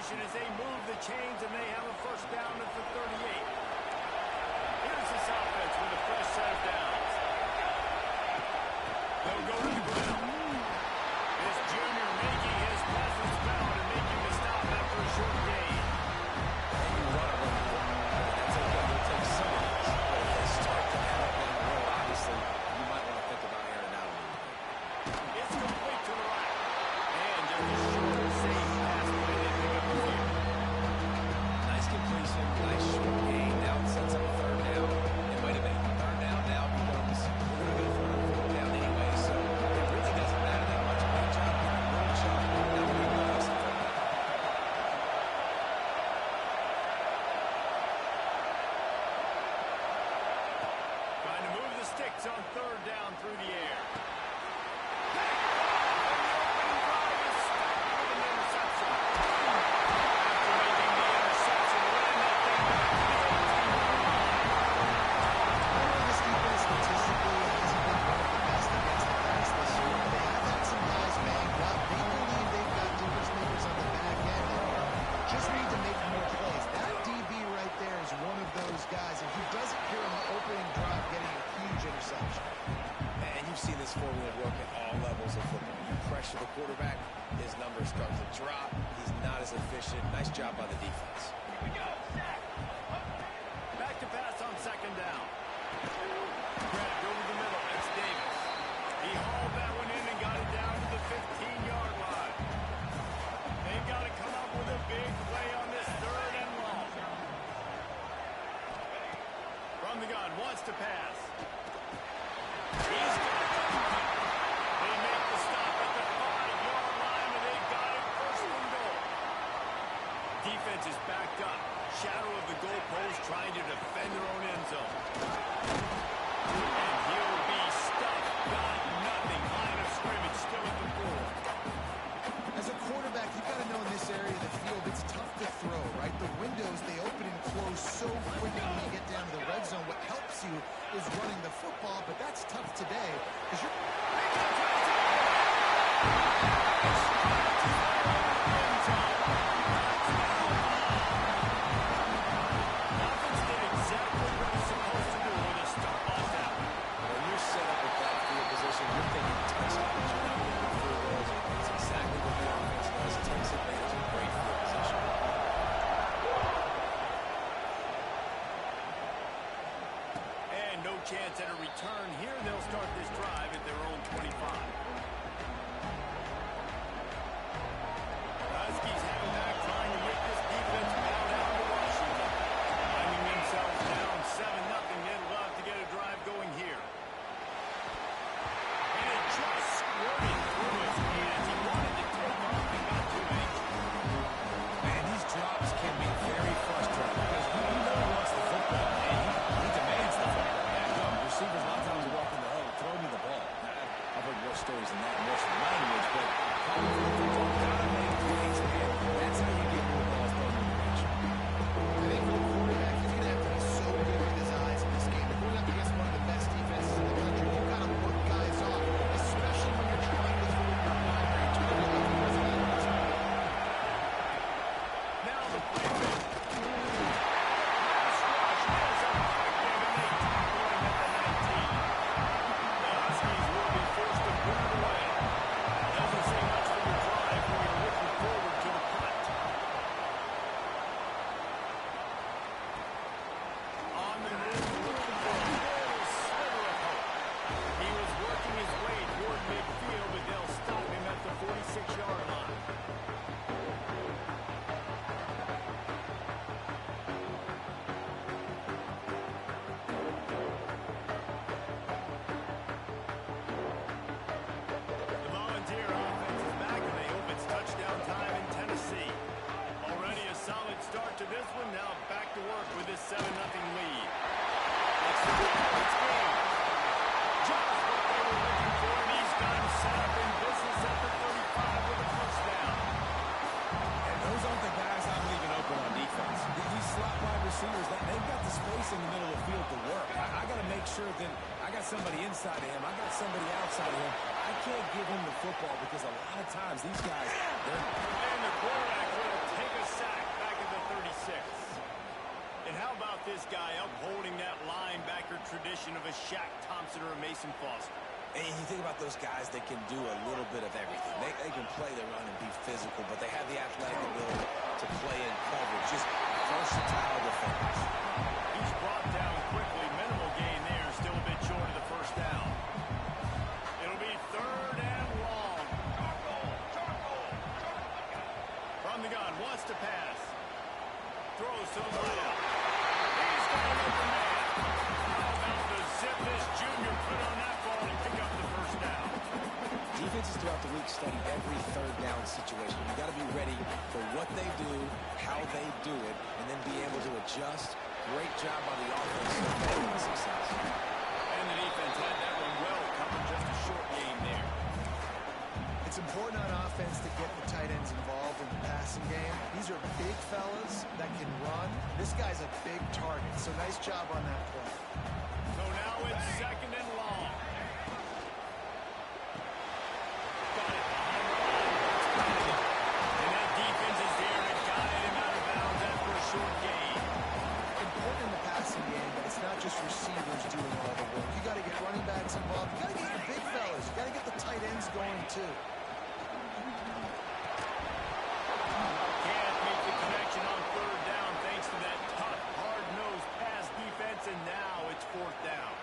formation as they move the chains, and they have a first down at the 38. Here's this offense with a fresh set of downs. They'll go to the ground. This junior making his presence felt and making the stop after a short gain. And you run it when that's okay. You'll take some of these. But if they start to add up down the road, obviously, you might want to think about airing out a little bit. It's complete to the right. And just a short, safe pass play they pick up the field. Nice completion, nice short gain. Now it sets up a third down. It might have been a third down. Now becomes we're going to go for a fourth down anyway. So it really doesn't matter that much. Great job getting a little shot. Now we're going to go some third down. Trying to move the sticks on third down through the air. Guys, and he does it here on the opening drive, getting a huge interception. And you've seen this formula work at all levels of football. You pressure the quarterback, his numbers start to drop. He's not as efficient. Nice job by the defense. Here we go. Back to pass on second down. Grabbed over the middle. That's Davis. He hauled that one in and got it down to the 15-yard line. They've got to come up with a big play on this third and long. From the gun, wants to pass. He's got it. They make the stop at the 5-yard line, and they've got it first and goal. Defense is backed up. Shadow of the goalpost trying to defend their own end zone. And he'll be stuffed. Got nothing. Line of scrimmage still at the 4. As a quarterback, you've got to know in this area of the field, it's tough to throw, right? The windows, they open and close so quickly when you get down to the red zone. What helps you is running the football, but that's tough today because you're... Offense did exactly what it's supposed to do with a start like that. When you're set up with that field position, you're thinking touchdowns. You're not looking for field goals. It's exactly what the offense does. It takes advantage of great field position. And no chance at a return here. They'll start this drive at their own 25. Huskies hang back, trying to make this defense bow down to Washington. Finding themselves down 7-0. They'd love to get a drive going here. And it just squirted through his hands. He wanted to take off and got too anxious. Man, these drops can be very frustrating because you know he wants the football, and he demands the football. Receivers a lot of times are walking the hole, throw me the ball. I've heard more stories than that in most of the language, but calling for the football, gotta make plays, man. That's how you get more balls thrown in the direction. I think for the quarterback, he's going to have to be so good with his eyes in this game. If we're up against one of the best defenses in the country, you've got to put guys off, especially when you're trying to throw your primary target. Now the play. To this one, now back to work with this 7-0 lead. It's game. Just what they were looking for, and he's got him set up in business at the 35 with a first down. And those aren't the guys I'm leaving open on defense. These slot wide receivers, they've got the space in the middle of the field to work. I got to make sure that I got somebody inside of him. I got somebody outside of him. I can't give him the football because a lot of times these guys, and the quarterback will take a sack back at the 36. And how about this guy upholding that linebacker tradition of a Shaq Thompson or a Mason Foster? And you think about those guys that can do a little bit of everything. They can play the run and be physical, but they have the athletic ability to play in coverage. Just versatile defenders. He's brought down quickly. Minimal gain there. Still a bit short of the first down. It'll be 3rd and long. From the gun. Wants to pass. Throws to the wideout. He's got an open man. How about the zip this junior put on that ball and pick up the first down? Defenses throughout the week study every 3rd down situation. You got to be ready for what they do, how they do it, and then be able to adjust. Great job by the offense to make the success. And the defense had that one well covered. Just a short gain there. It's important on offense to get the tight ends involved in the passing game. These are big fellas that can run. This guy's a big target, so nice job on that play. So now it's 2nd and long. Got it behind the line. And that defense is there and guided him out of bounds after a short gain. Important in the passing game, but it's not just receivers doing all the work. You got to get running backs involved. You got to get your big fellas. You got to get the tight ends going too. Can't make the connection on 3rd down thanks to that tough, hard-nosed pass defense, and now it's 4th down.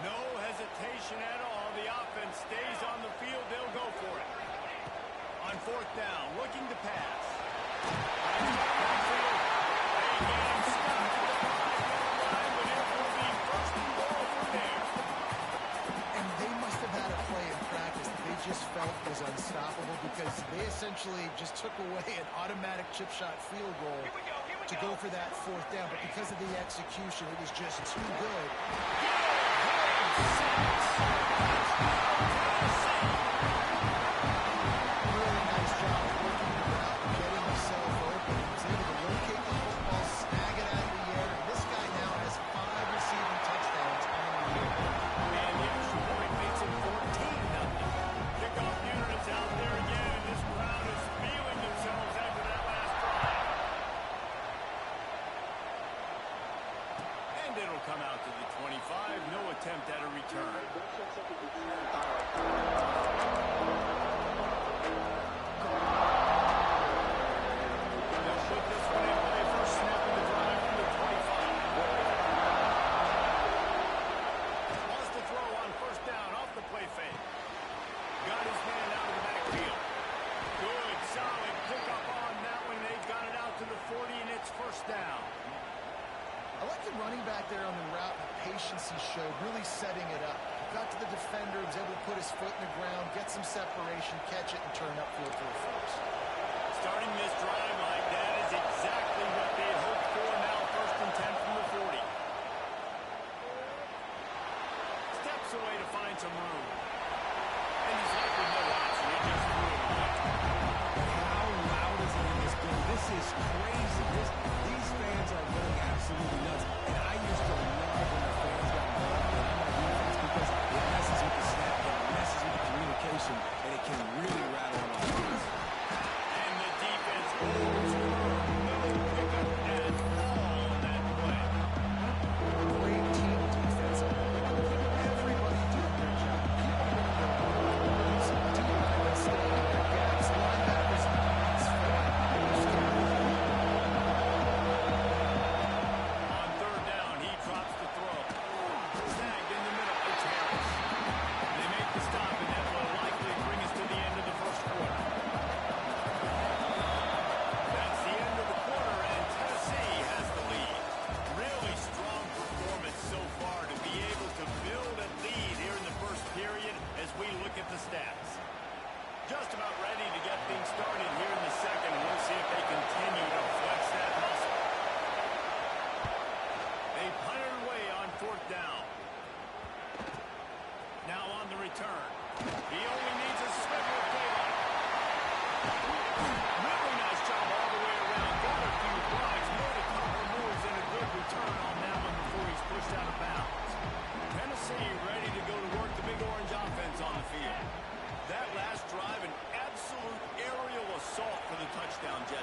No hesitation at all. The offense stays on the field. They'll go for it. On 4th down, looking to pass. Backfield. They get him stopped at the 5-yard line, but it will be 1st and goal from there. And they must have had a play in practice that they just felt was unstoppable because they essentially just took away an automatic chip shot field goal to go for that 4th down. But because of the execution, it was just too good. Really nice job of working the route and getting himself open. He was able to locate the football, snag it out of the air. And this guy now has 5 receiving touchdowns on the year. And the extra point makes it 14-0. Kickoff unit is out there again, and this crowd is feeling themselves after that last drive. And it'll come out to the 25. No attempt at a return. They'll put this one in play for a snap of the drive from the 25. Wants to throw on 1st down off the play fake. Got his man out of the backfield. Good, solid pickup on that one. They got it out to the 40, and it's 1st down. I like the running back there on the route and the patience he showed, really setting it up. Got to the defender, was able to put his foot in the ground, get some separation, catch it, and turn upfield for a first. Starting this drive like that is exactly what they had hoped for. Now 1st and 10 from the 40. Steps away to find some room. And he's likely no option. He just threw it away. How loud is it in this building? This is crazy. These fans are going absolutely nuts. And I used to love when the fans got involved in my defense because it messes with the snap and it messes with the communication, and it can really rattle them off. And the defense holds firm. No pickup at all on that play. Great team defense. Everybody doing their job. Keep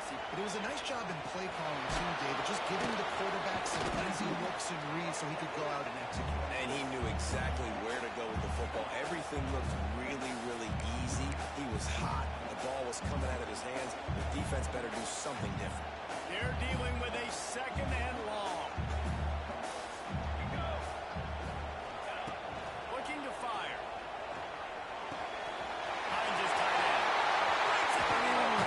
accuracy. But it was a nice job in play calling too, David, just giving the quarterback some easy looks and reads so he could go out and execute. And he knew exactly where to go with the football. Everything looked really, really easy. He was hot. The ball was coming out of his hands. The defense better do something different. They're dealing with a second and long. Looking to fire. Finds his tight end. Breaks it through.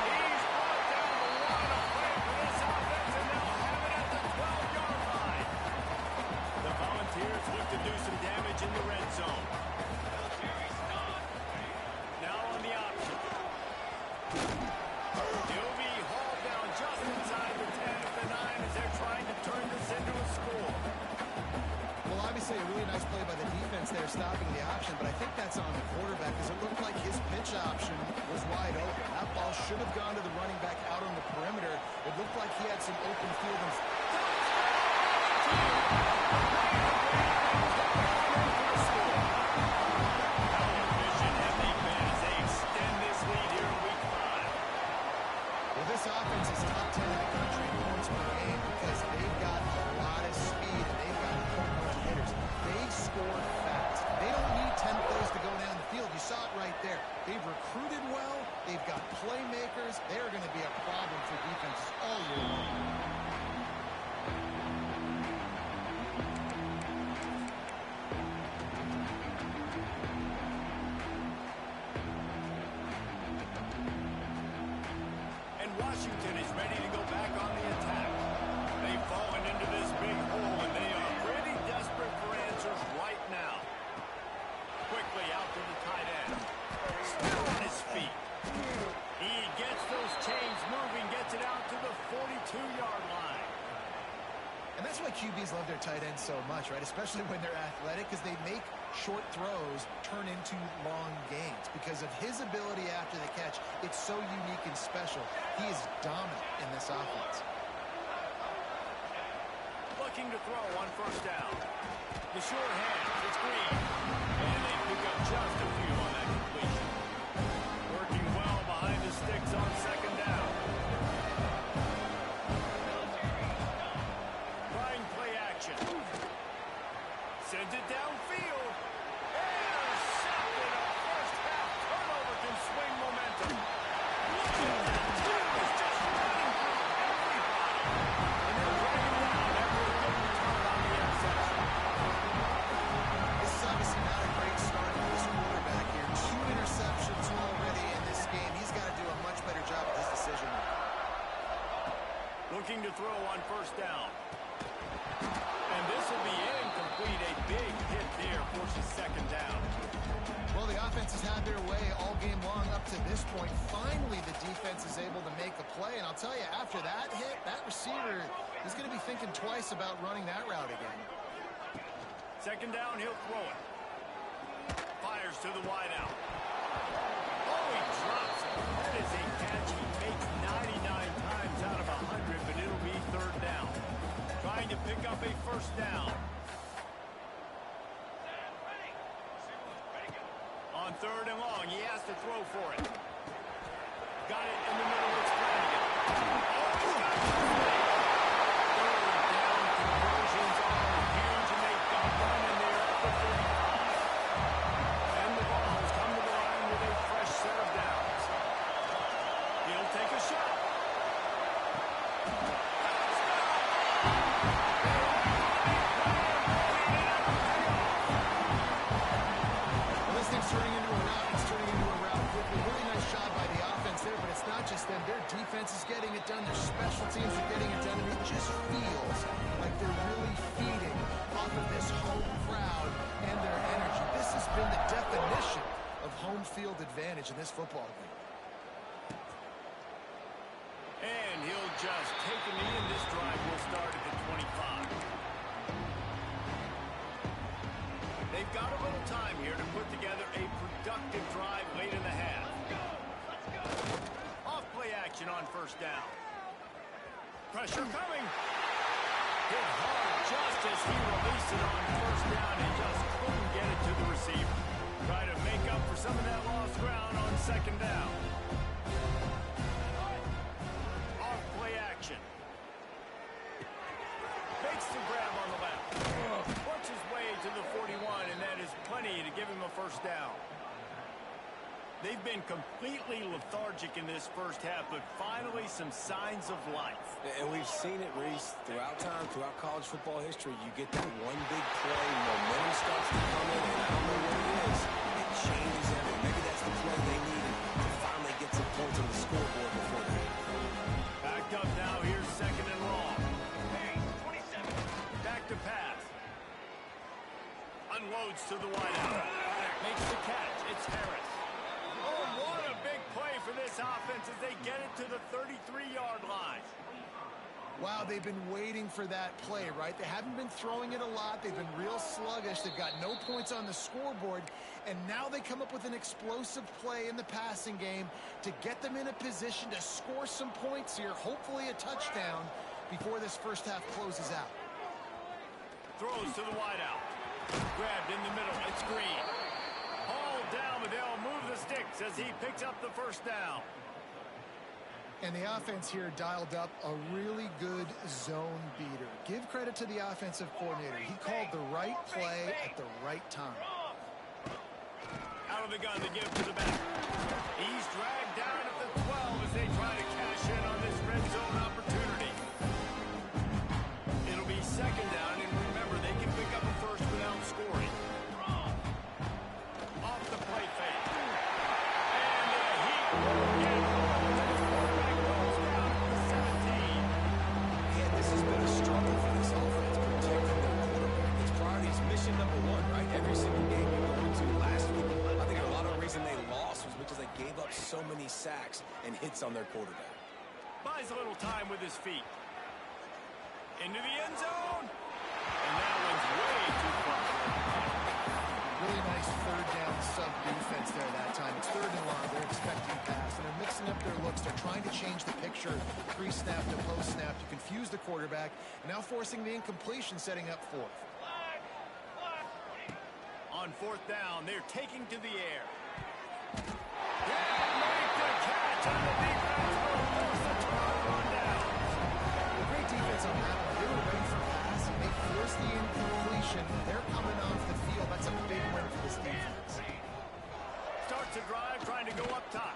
He's brought down the line of play for this offense, and they'll have it at the 12-yard line. The Volunteers look to do some damage in the red zone. Now on the option. He'll be hauled down just inside the 10 at the 9 as they're trying to turn this into a score. Well, obviously a really nice play by the defense there stopping the option, but I think that's on the quarterback because it looked like his pitch option was wide open. That ball should have gone to the running back out on the perimeter. It looked like he had some open field. This offense is top 10 in the country in points per game because they've got a lot of speed and they've got home run hitters. They score fast. They don't need 10 plays to go down the field. You saw it right there. They've recruited well. They've got playmakers. They're going to be a problem for defenses all year long. Washington is ready to go back on the attack. They've fallen into this big hole, and they are pretty desperate for answers right now. Quickly out to the tight end. Still on his feet. He gets those chains moving, gets it out to the 42-yard line. And that's why QBs love their tight ends so much, right? Especially when they're athletic, because they make short throws turn into long gains. Because of his ability after the catch, it's so unique and special. He is dominant in this offense. Looking to throw on first down. The short hand, it's Green. And they pick up just a few on that completion. Working well behind the sticks on second down. Trying play action. Sends it downfield. Intercepted. A first half turnover can swing momentum. Look at that. Time is just running through everybody. And they're dragging down after a good return on the interception. This is obviously not a great start for this quarterback here. 2 interceptions already in this game. He's got to do a much better job with his decision making. Looking to throw on first down. And this will be incomplete. A big hit there forces second down. Well, the offense has had their way all game long up to this point. Finally, the defense is able to make a play. And I'll tell you, after that hit, that receiver is going to be thinking twice about running that route again. Second down, he'll throw it. Fires to the wideout. Oh, he drops it. That is a catch he makes 99 times out of 100, but it'll be third down. Trying to pick up a first down. On third and long, he has to throw for it. Got it in the middle, it's Flanagan. Oh, he's got it. Third down conversions are huge, and they've got one in there at the 35. And the ball has come to the line with a fresh set of downs. He'll take a shot. Turning into a route. It's turning into a route quickly. Really nice job by the offense there, but it's not just them. Their defense is getting it done. Their special teams are getting it done. And it just feels like they're really feeding off of this home crowd and their energy. This has been the definition of home field advantage in this football game. And he'll just take a knee, and this drive will start at the 25. They've got a little time here to put together a productive drive late in the half. Off play action on first down. Pressure coming. Hit hard just as he released it on first down and just couldn't get it to the receiver. Try to make up for some of that lost ground on second down. They've been completely lethargic in this first half, but finally some signs of life. And we've seen it, Reese, throughout time, throughout college football history. You get that one big play, momentum starts to come in, and I don't know what it is. It changes everything. Maybe that's the play they needed to finally get some points on the scoreboard before the game. Backed up now. Here's second and long. 27. Back to pass. Unloads to the wideout. Makes the catch. It's Harris. Oh, what a big play for this offense as they get it to the 33-yard line. Wow, they've been waiting for that play, right? They haven't been throwing it a lot. They've been real sluggish. They've got no points on the scoreboard. And now they come up with an explosive play in the passing game to get them in a position to score some points here, hopefully a touchdown, before this first half closes out. Throws to the wideout. Grabbed in the middle. It's Green. Hauled down, but they'll move the sticks as he picks up the first down. And the offense here dialed up a really good zone beater. Give credit to the offensive coordinator. He called the right play at the right time. Out of the gun to give to the back. He's dragged down at the 12 as they try to cash in on this red zone opportunity. It'll be second down, and remember, they can pick up a first without scoring. Off the play fake. And the heat again. Quarterback goes down at the 17. Yeah, this has been a struggle for this offense, protecting their quarterback. It's priorities mission number one, right? Every single game you go into last week, I think a lot of the reason they lost was because they gave up so many sacks and hits on their quarterback. Buys a little time with his feet. Into the end zone. And that one's way too far. Really nice third down sub defense there that time. It's third and long. They're expecting pass, and they're mixing up their looks. They're trying to change the picture pre-snap to post-snap to confuse the quarterback, and now forcing the incompletion, setting up fourth. On fourth down, they're taking to the air. Make the catch on the defense. Will force the turnover on down. Great defense on that one. They were ready for pass, and they forced the incompletion. They're coming off the field. That's a big win for this defense. Starts a drive, trying to go up top.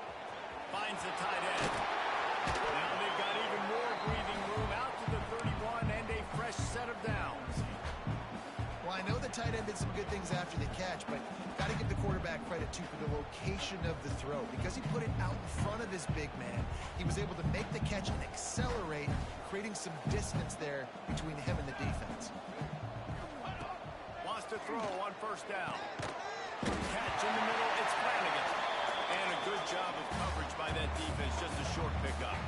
Finds the tight end. Now they've got even more breathing room out to the 31 and a fresh set of downs. Well, I know the tight end did some good things after the catch, but got to give the quarterback credit, too, for the location of the throw. Because he put it out in front of his big man, he was able to make the catch and accelerate, creating some distance there between him and the defense. Wants to throw on first down. Catch in the middle, it's Flanagan. And a good job of coverage by that defense, just a short pickup.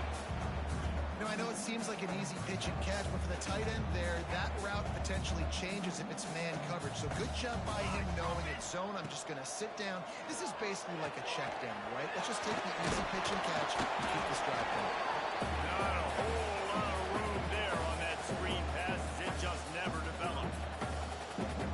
You know, I know it seems like an easy pitch and catch, but for the tight end there, that route potentially changes if it's man coverage. So good job by him knowing it's zone. I'm just going to sit down. This is basically like a check down, right? Let's just take the easy pitch and catch and keep this drive going. Not a whole lot of room there on that screen pass. It just never developed.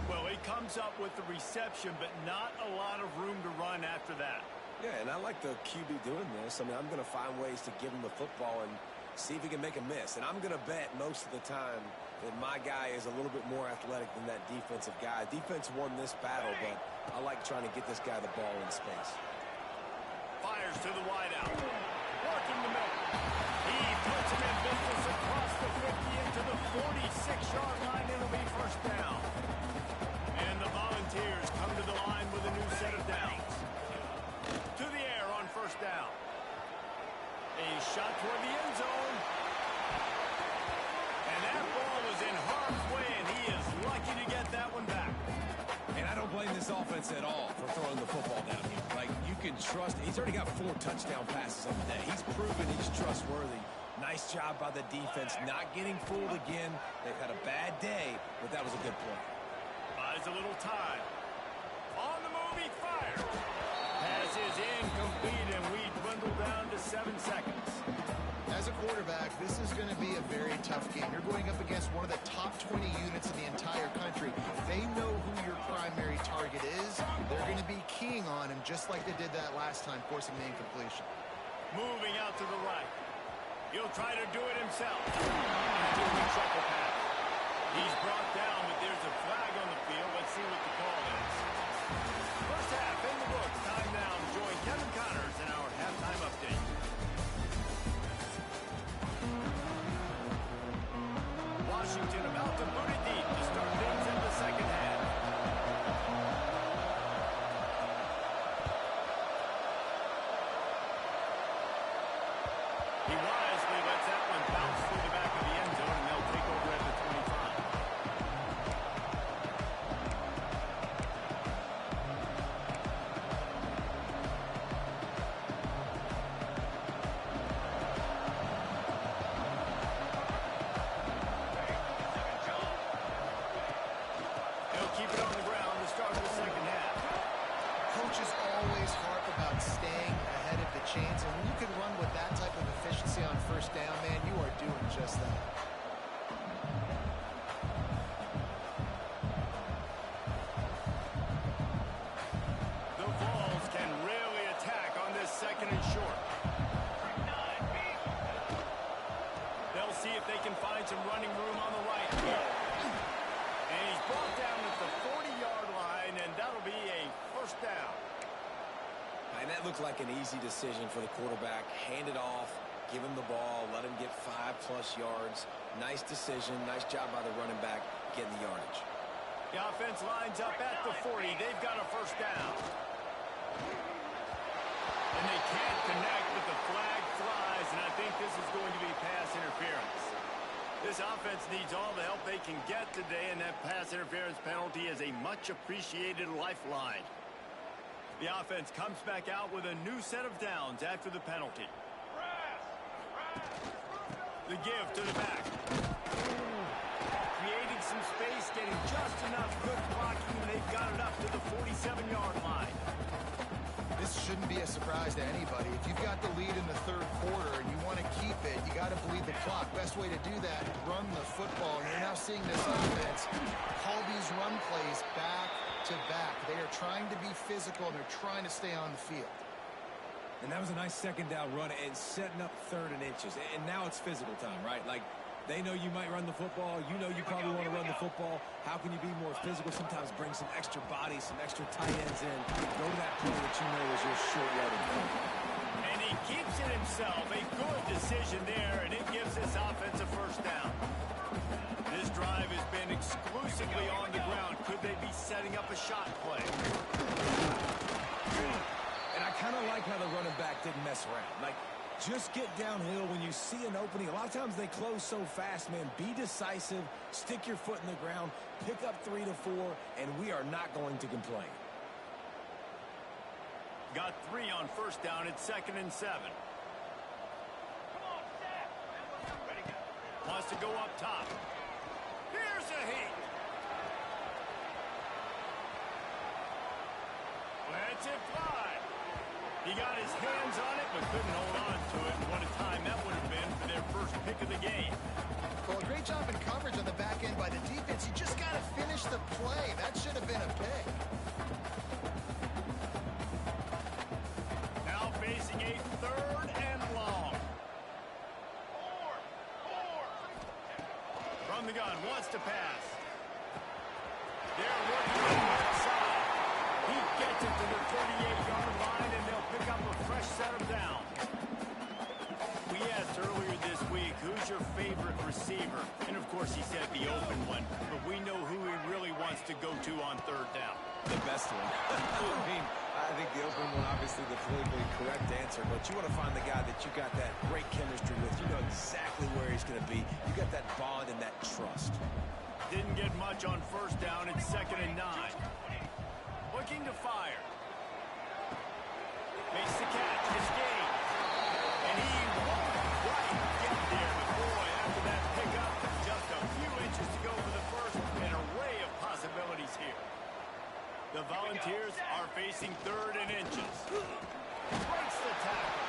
Well, he comes up with the reception, but not a lot of room to run after that. Yeah, and I like the QB doing this. I mean, I'm going to find ways to give him the football and see if he can make a miss. And I'm going to bet most of the time that my guy is a little bit more athletic than that defensive guy. Defense won this battle, but I like trying to get this guy the ball in space. Fires to the wideout. Working the middle. He puts him in business across the 50 into the 46-yard line. It'll be first down. And the Volunteers come to the line with a new set of downs. To the air on first down. A shot toward the end zone. And that ball was in harm's way, and he is lucky to get that one back. And I don't blame this offense at all for throwing the football down here. Like, you can trust. He's already got 4 touchdown passes on the day. He's proven he's trustworthy. Nice job by the defense, not getting fooled again. They've had a bad day, but that was a good play. Buys a little time. On the move, he fires. Pass is incomplete, and we dwindle down to 7 seconds. As a quarterback, this is going to be a very tough game. You're going up against one of the top 20 units in the entire country. They know who your primary target is. They're going to be keying on him just like they did that last time, forcing the incompletion. Moving out to the right. He'll try to do it himself. Triple pass. He's brought down, but there's a flag on the field. Let's see what the call is. First half in the books. Time now to join Kevin Cox looked like an easy decision for the quarterback. Hand it off, give him the ball, let him get 5+ yards. Nice decision. Nice job by the running back getting the yardage. The offense lines up at the 40. They've got a first down. And they can't connect, but the flag flies, and I think this is going to be pass interference. This offense needs all the help they can get today, and that pass interference penalty is a much-appreciated lifeline. The offense comes back out with a new set of downs after the penalty. The give to the back. Creating some space, getting just enough good blocking, and they've got it up to the 47-yard line. This shouldn't be a surprise to anybody. If you've got the lead in the third quarter and you want to keep it, you got to bleed the clock. Best way to do that, run the football. And you're now seeing this offense call these run plays back to back. They are trying to be physical, and they're trying to stay on the field. And that was a nice second down run and setting up 3rd and inches. And now it's physical time, right? Like, they know you might run the football. You know you probably want to run the football. How can you be more physical? Sometimes bring some extra bodies, some extra tight ends in. Go to that play that you know is your short yardage play. And he keeps it himself. A good decision there, and it gives this offense a first down. This drive has been exclusively on the ground. Could they be setting up a shot play? And I kind of like how the running back didn't mess around. Like, just get downhill when you see an opening. A lot of times they close so fast, man. Be decisive, stick your foot in the ground, pick up 3 to 4, and we are not going to complain. Got 3 on first down. It's 2nd and 7. Wants to go up top. Here's a heat. Lets it fly. He got his hands on it, but couldn't hold on to it. And what a time that would have been for their first pick of the game. Well, a great job in coverage on the back end by the defense. You just got to finish the play. That should have been a pick. Now facing a 3rd and long. From the gun, wants to pass. They're working on the left side. He gets it to the 38-yard line, and they'll pick up a fresh set of downs. We asked earlier this week, who's your favorite receiver? And, of course, he said the open one. But we know who he really wants to go to on 3rd down. The best one. I think the open one, obviously the politically correct answer, but you want to find the guy that you got that great chemistry with. You know exactly where he's going to be. You got that bond and that trust. Didn't get much on first down. It's 2nd and 9. Looking to fire. Makes the catch. Escapes. And he won't quite get there. But boy, after that pickup, just a few inches to go for the first. An array of possibilities here. The Volunteers are facing 3rd and inches. Breaks the tackle.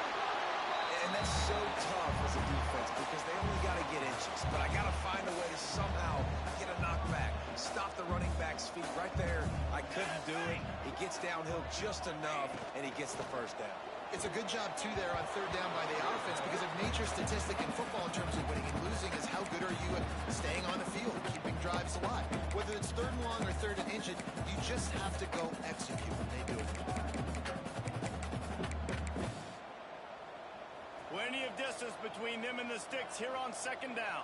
And that's so tough as a defense because they only got to get inches. But I got to find a way to somehow get a knockback. Stop the running back's feet right there. I couldn't do it. He gets downhill just enough, and he gets the first down. It's a good job, too, there on 3rd down by the offense because a major statistic in football in terms of winning and losing is how good are you at staying on the field, keeping drives alive. Whether it's 3rd and long or 3rd and inches, you just have to go execute, and they do it. Plenty of distance between them and the sticks here on 2nd down.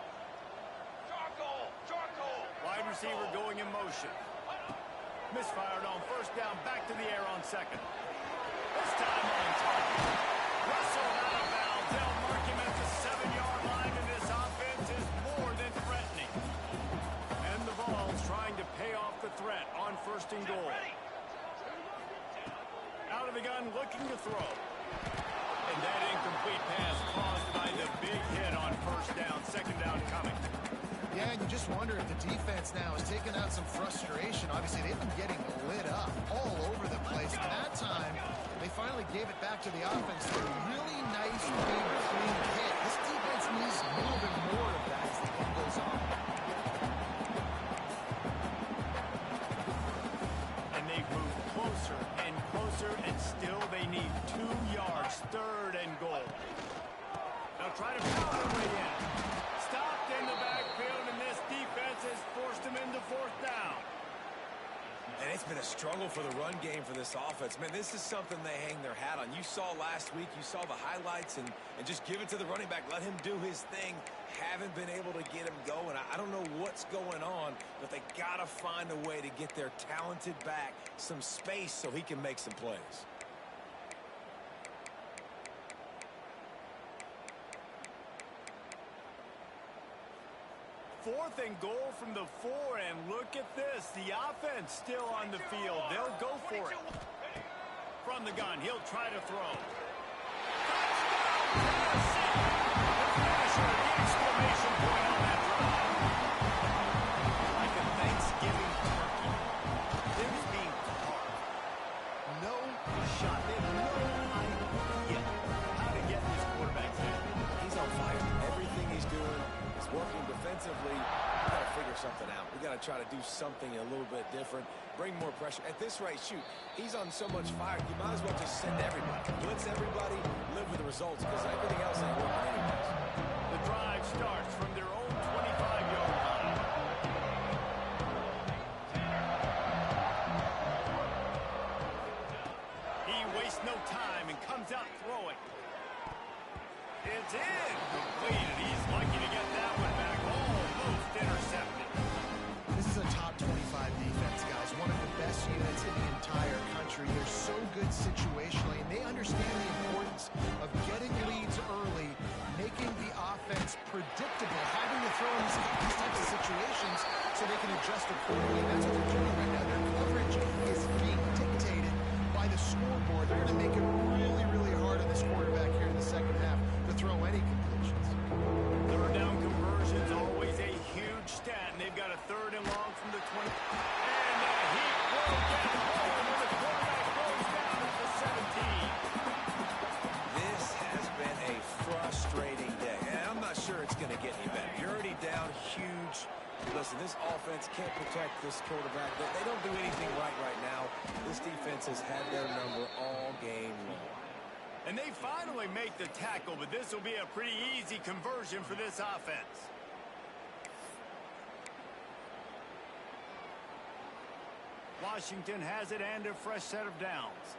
Wide receiver going in motion. Misfired on first down, back to the air on 2nd. This time on target. Russell out of bounds. They'll mark him at the 7-yard line, and this offense is more than threatening. And the Vols trying to pay off the threat on 1st and goal. Out of the gun, looking to throw. And that incomplete pass caused by the big hit on first down. 2nd down coming. Yeah, and you just wonder if the defense now is taking out some frustration. Obviously, they've been getting lit up all over the place. And that time, they finally gave it back to the offense. A really nice, big, clean hit. This defense needs more and more of that as the game goes on. And they've moved closer and closer, and still they need 2 yards. 3rd and goal. They'll try to pound their way in. Stopped in the backfield, and this defense has forced them into 4th down. And it's been a struggle for the run game for this offense. Man, this is something they hang their hat on. You saw last week, you saw the highlights, and just give it to the running back. Let him do his thing. Haven't been able to get him going. I don't know what's going on, but they got to find a way to get their talented back some space so he can make some plays. 4th and goal from the 4, and look at this. The offense still on the field. They'll go for it. From the gun, he'll try to throw. Touchdown, Tennessee! The exclamation point on that drive. Like a Thanksgiving turkey. Things being carved. No shot. They have no idea how to get this quarterback's head. He's on fire. Everything he's doing is working defensively. We got to figure something out. We got to try to do something a little bit different. Bring more pressure. At this rate, shoot, he's on so much fire, you might as well just send everybody. Blitz everybody, live with the results, because everything else ain't working anyways. The drive starts from their own 25-yard line. He wastes no time and comes out throwing. It's in. Completed. He's lucky to get that one back. Almost intercepted. This is a top 25 defense, guys. One of the best units in the entire country. They're so good situationally, and they understand the importance of getting leads early, making the offense predictable, having to throw in these types of situations so they can adjust accordingly. That's what they're doing right now. Their coverage is being dictated by the scoreboard. They're going to make it really, really hard on this quarterback here in the second half to throw any completions. Third down conversion's always a huge stat, and they've got a 3rd and long from the 20. And he will get home when the quarterback goes down at the 17. This has been a frustrating day, and I'm not sure it's going to get any better. You're already down huge. Listen, this offense can't protect this quarterback. They don't do anything right now. This defense has had their number all game long. And they finally make the tackle, but this will be a pretty easy conversion for this offense. Washington has it and a fresh set of downs.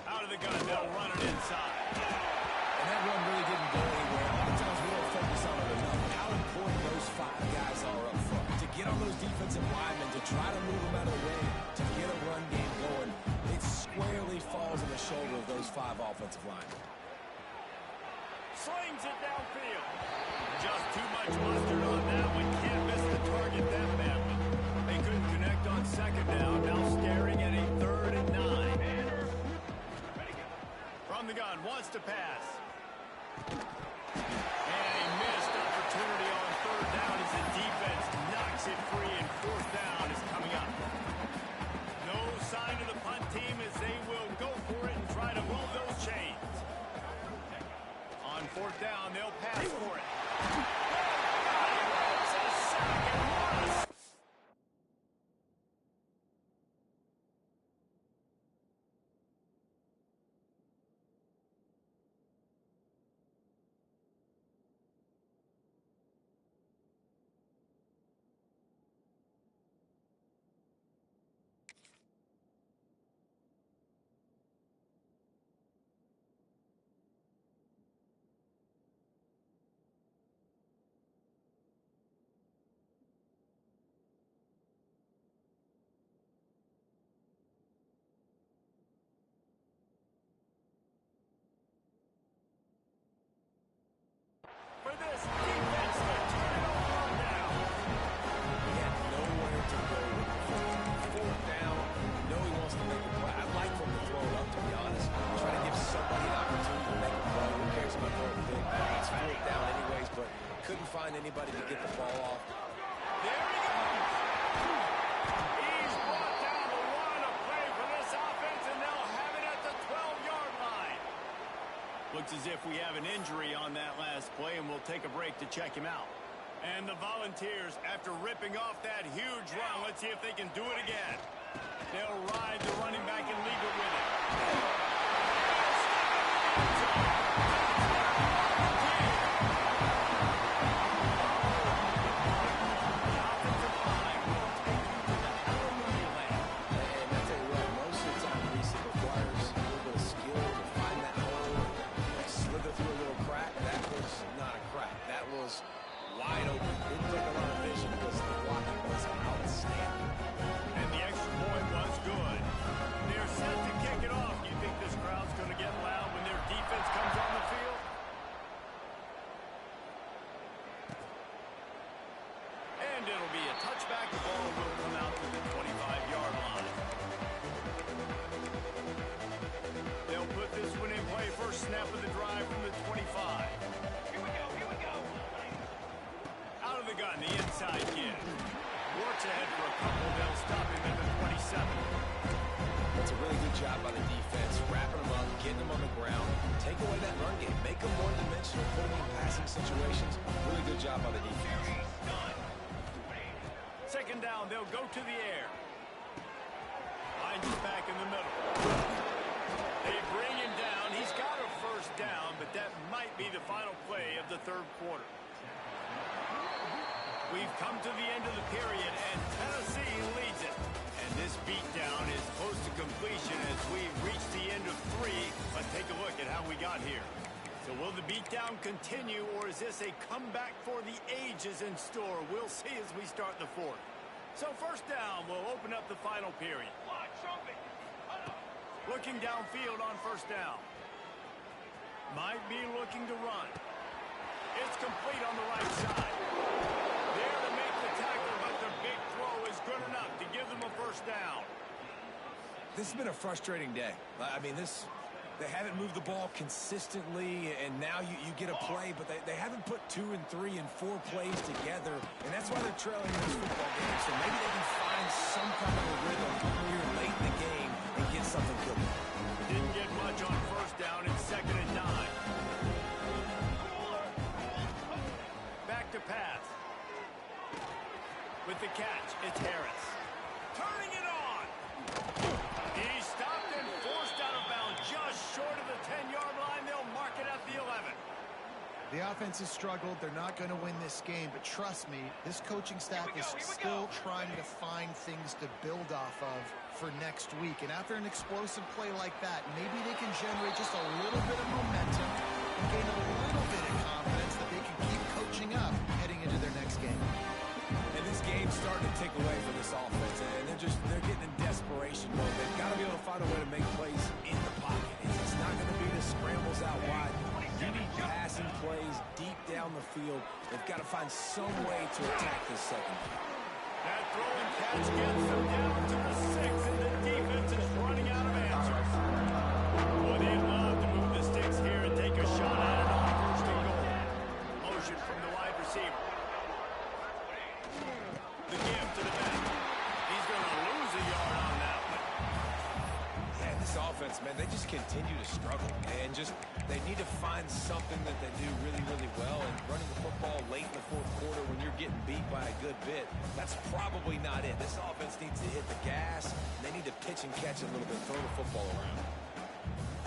Out of the gun, they'll run it inside. And that run really didn't go anywhere. Oftentimes we don't focus on it enough. How important those 5 guys are up front. To get on those defensive linemen, to try to move them out of the way, to get a run game going, it squarely falls on the shoulder of those 5 offensive linemen. Slings it downfield. Just too much mustard on that one. Can't miss the target that badly. They couldn't connect on 2nd down. Now staring at a 3rd and 9. From the gun, wants to pass. And a missed opportunity on 3rd down as the defense knocks it free, and 4th down is coming up. No sign of the punt team as they will go for it and try to move those chains. On 4th down, they'll pass for it. It's a sack and loss. For this defense to turn it all down. He had nowhere to go with the football. 4th down. You know he wants to make a play. I'd like for him to throw it up, to be honest. Try to give somebody an opportunity to make a play. Who cares about throwing a big ball? It's 4th down anyways, but couldn't find anybody to get the ball off. There he goes. He's brought down the line of play for this offense, and they'll have it at the 12-yard line. Looks as if we have an injury on that last play, and we'll take a break to check him out. And the Volunteers, after ripping off that huge run, let's see if they can do it again. They'll ride the running back and leave it with it. The offensive line snap of the drive from the 25. Here we go. Out of the gun, the inside kid. Works ahead for a couple. They'll stop him at the 27. That's a really good job by the defense, wrapping them up, getting them on the ground, take away that run game, make them one-dimensional, put them in passing situations. Really good job by the defense. Second down, they'll go to the air. Finds his back in the middle. They bring him down. He's got a first down, but that might be the final play of the third quarter. We've come to the end of the period, and Tennessee leads it. And this beatdown is close to completion as we've reached the end of 3. But take a look at how we got here. So will the beatdown continue, or is this a comeback for the ages in store? We'll see as we start the fourth. So first down, we'll open up the final period. Looking downfield on first down. Might be looking to run. It's complete on the right side. There to make the tackle, but the big throw is good enough to give them a first down. This has been a frustrating day. I mean, they haven't moved the ball consistently, and now you get a play, but they haven't put 2 and 3 and 4 plays together, and that's why they're trailing in this football game. So maybe they can find some kind of a rhythm here late in the game and get something good. Didn't get much on first down. It's 2nd and 9. Back to pass. With the catch, it's Harris. Turning it on. He stopped and forced out of bounds just short of the 10-yard line. They'll mark it at the 11. The offense has struggled. They're not going to win this game, but trust me, this coaching staff is still trying to find things to build off of for next week. And after an explosive play like that, maybe they can generate just a little bit of momentum and gain a little bit of confidence that they can keep coaching up heading into their next game. And this game's starting to tick away from this offense, and they're getting in desperation mode. They've got to be able to find a way to make plays in the pocket. It's not going to be the scrambles out wide. You need passing plays deep down the field. They've got to find some way to attack this second. That throw and catch gets them down to the 6, and the defense is running out of answers. Well, they'd love to move the sticks here and take a shot at it on 1st and goal. Motion from the wide receiver. The give to the back. He's going to lose a yard on that one. Yeah, this offense, man, they just continue to struggle. And they need to find something that they do really, really well. And running the football late in the fourth quarter when you're getting beat by a good bit, that's probably not it. This offense needs to hit the gas. They need to pitch and catch a little bit, throw the football around.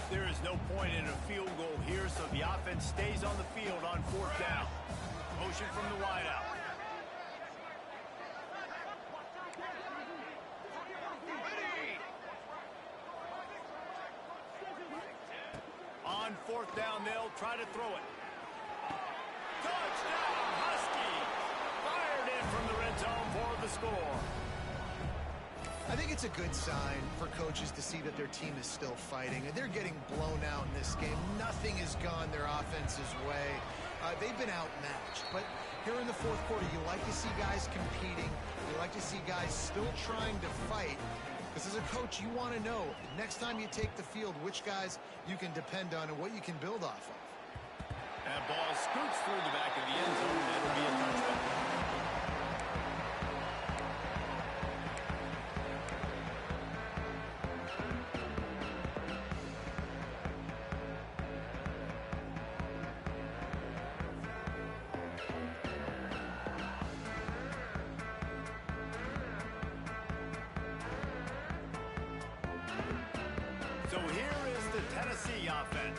There is no point in a field goal here, so the offense stays on the field on 4th down. Motion from the wideout. On 4th down, they'll try to throw it. Touchdown, Huskies! Fired in from the red zone for the score. I think it's a good sign for coaches to see that their team is still fighting. And they're getting blown out in this game. Nothing has gone their offense's way. They've been outmatched. But here in the fourth quarter, you like to see guys competing. You like to see guys still trying to fight. Because as a coach, you want to know, next time you take the field, which guys you can depend on and what you can build off of. That ball scoots through the back of the end zone. That'll be a touchdown. So here is the Tennessee offense.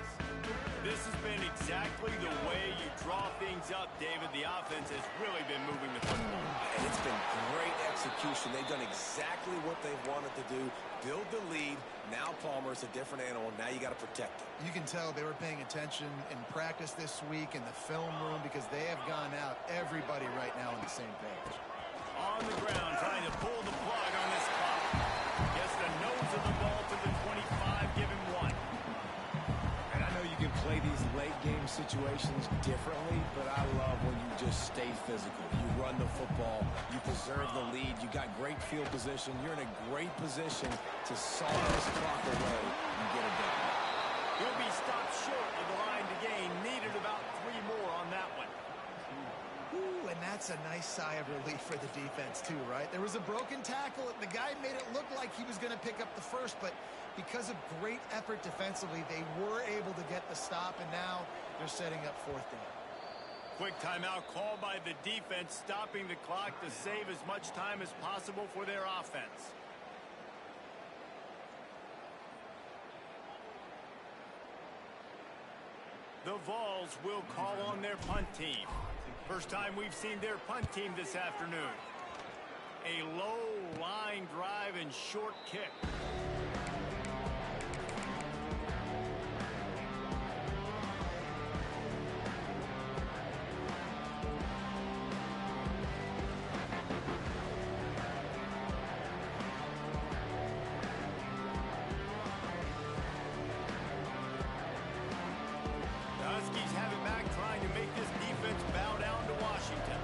This has been exactly the way you draw things up, David. The offense has really been moving the football. And it's been great execution. They've done exactly what they wanted to do. Build the lead. Now Palmer's a different animal. Now you got to protect it. You can tell they were paying attention in practice this week in the film room because they have gone out, everybody right now on the same page. On the ground, trying to pull the plug on this clock. Gets the nose of the ball to the 25, give him 1. And I know you can play these late game situations differently, but I love when you just stay physical. You run the football, you preserve the lead, you got great field position, you're in a great position to saw this clock away and get it done. He'll be stopped short That's a nice sigh of relief for the defense too, right? There was a broken tackle. The guy made it look like he was going to pick up the first, but because of great effort defensively, they were able to get the stop, and now they're setting up fourth down. Quick timeout called by the defense, stopping the clock to save as much time as possible for their offense. The Vols will call on their punt team. First time we've seen their punt team this afternoon. A low line drive and short kick. Huskies have it back, trying to make this defense bow down to Washington.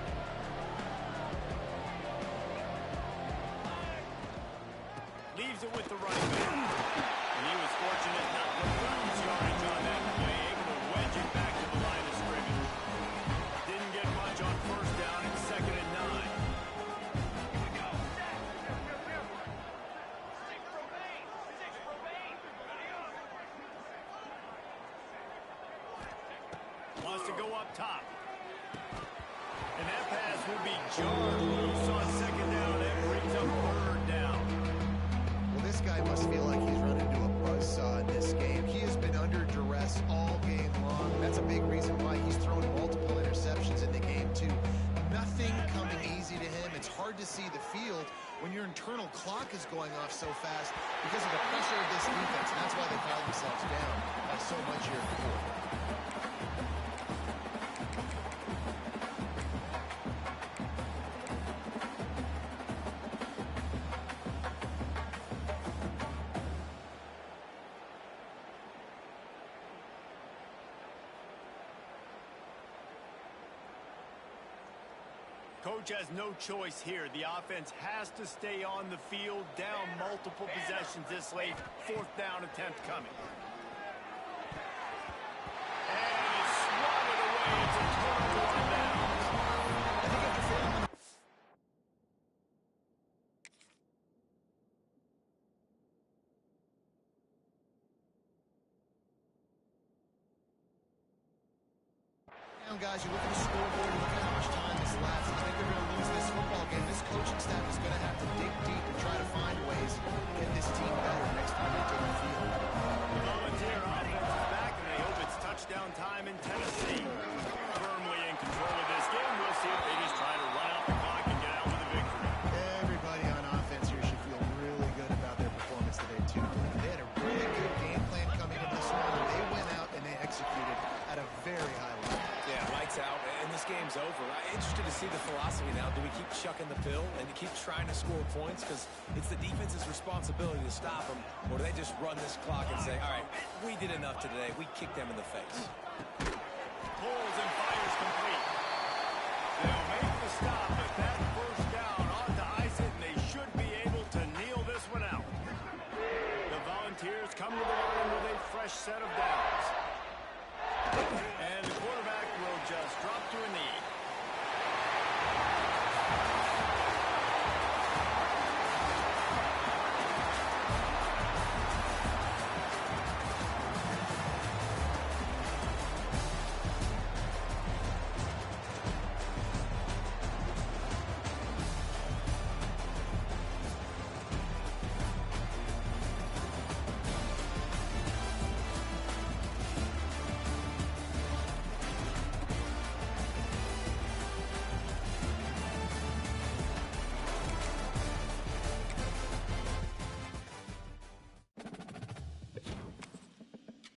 Leaves it with the running back. And he was fortunate not to lose yardage on that play, able to wedge it back to the line of scrimmage. Didn't get much on first down and 2nd and 9. Wants to go up top. And that pass will be jarred loose on 2nd down. That brings up 3rd down. Well, this guy must feel like he's run into a buzzsaw in this game. He has been under duress all game long. That's a big reason why he's thrown multiple interceptions in the game, too. Nothing coming easy to him. It's hard to see the field when your internal clock is going off so fast because of the pressure of this defense. And that's why they found themselves down by so much here before. Coach has no choice here. The offense has to stay on the field, down multiple possessions this late. 4th down attempt coming. And it's swatted away. It's a turnover on downs. I think after failing guys, you look at the scoreboard, you look at how much time is left. I think they're going to lose this football game. This coaching staff is going to have to dig deep and try to find ways to get this team better next time they take the field. The Volunteer offense is back, and they hope it's touchdown time in Tennessee. Firmly in control of this game. We'll see if they just try to run out the clock and get out with a victory. Everybody on offense here should feel really good about their performance today, too. They had a really good game plan coming into this one. They went out and they executed at a very high level. Yeah, lights out, and this game's over. I'm interested to see the philosophy now. Do we keep chucking the pill and keep trying to score points because it's the defense's responsibility to stop them, or do they just run this clock and say, all right, we did enough today. We kicked them in the face. Pulls and fires complete. They'll make the stop, but that first down ought to ice it, and they should be able to kneel this one out. The Volunteers come to the line with a fresh set of downs. And the quarterback will just drop to a knee.